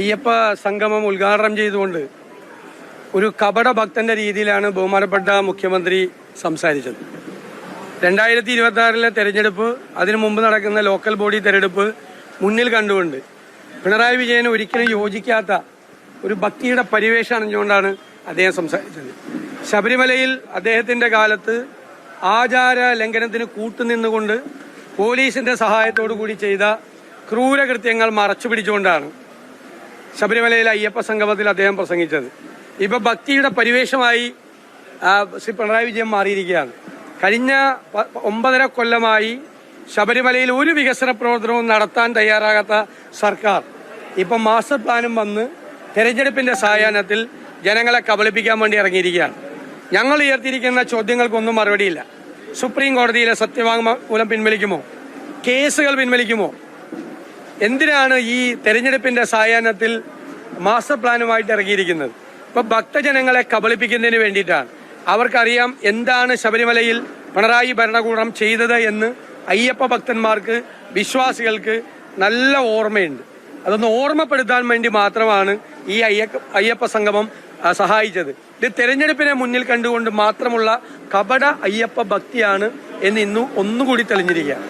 അയ്യപ്പ സംഗമം ഉദ്ഘാടനം ചെയ്തുകൊണ്ട് ഒരു കപട ഭക്തന്റെ രീതിയിലാണ് ബഹുമാനപ്പെട്ട മുഖ്യമന്ത്രി സംസാരിച്ചത്. 2026 തെരഞ്ഞെടുപ്പ്, അതിനു മുമ്പ് നടക്കുന്ന ലോക്കൽ ബോഡി തെരഞ്ഞെടുപ്പ് മുന്നിൽ കണ്ടുകൊണ്ട് പിണറായി വിജയന് ഒരിക്കലും യോജിക്കാത്ത ഒരു ഭക്തിയുടെ പരിവേഷം അണിഞ്ഞുകൊണ്ടാണ് അദ്ദേഹം സംസാരിച്ചത്. ശബരിമലയിൽ അദ്ദേഹത്തിന്റെ കാലത്ത് ആചാര ലംഘനത്തിന് കൂട്ടുനിന്നുകൊണ്ട് പോലീസിന്റെ സഹായത്തോടു കൂടി ചെയ്ത ക്രൂരകൃത്യങ്ങൾ മറച്ചു പിടിച്ചുകൊണ്ടാണ് ശബരിമലയിലെ അയ്യപ്പ സംഗമത്തിൽ അദ്ദേഹം പ്രസംഗിച്ചത്. ഇപ്പൊ ഭക്തിയുടെ പരിവേഷമായി ശ്രീ പിണറായി വിജയൻ മാറിയിരിക്കുകയാണ്. കഴിഞ്ഞ 9.5 കൊല്ലമായി ശബരിമലയിൽ ഒരു വികസന പ്രവർത്തനവും നടത്താൻ തയ്യാറാകാത്ത സർക്കാർ ഇപ്പം മാസ്റ്റർ പ്ലാനും വന്ന് തെരഞ്ഞെടുപ്പിന്റെ സായാഹ്നത്തിൽ ജനങ്ങളെ കബളിപ്പിക്കാൻ വേണ്ടി ഇറങ്ങിയിരിക്കുകയാണ്. ഞങ്ങൾ ഉയർത്തിയിരിക്കുന്ന ചോദ്യങ്ങൾക്കൊന്നും മറുപടിയില്ല. സുപ്രീം കോടതിയിലെ സത്യവാങ്മൂലം പിൻവലിക്കുമോ? കേസുകൾ പിൻവലിക്കുമോ? എന്തിനാണ് ഈ തെരഞ്ഞെടുപ്പിന്റെ സായാഹ്നത്തിൽ മാസ്റ്റർ പ്ലാനുമായിട്ട് ഇറങ്ങിയിരിക്കുന്നത്? ഇപ്പൊ ഭക്തജനങ്ങളെ കബളിപ്പിക്കുന്നതിന് വേണ്ടിയിട്ടാണ്. അവർക്കറിയാം എന്താണ് ശബരിമലയിൽ പിണറായി ഭരണകൂടം ചെയ്തത് എന്ന്. അയ്യപ്പ ഭക്തന്മാർക്ക്, വിശ്വാസികൾക്ക് നല്ല ഓർമ്മയുണ്ട്. അതൊന്ന് ഓർമ്മപ്പെടുത്താൻ വേണ്ടി മാത്രമാണ് ഈ അയ്യപ്പ സംഗമം സഹായിച്ചത്. ഇത് തെരഞ്ഞെടുപ്പിനെ മുന്നിൽ കണ്ടുകൊണ്ട് മാത്രമുള്ള കപട അയ്യപ്പ ഭക്തിയാണ് എന്ന് ഇന്നും ഒന്നുകൂടി തെളിഞ്ഞിരിക്കുകയാണ്.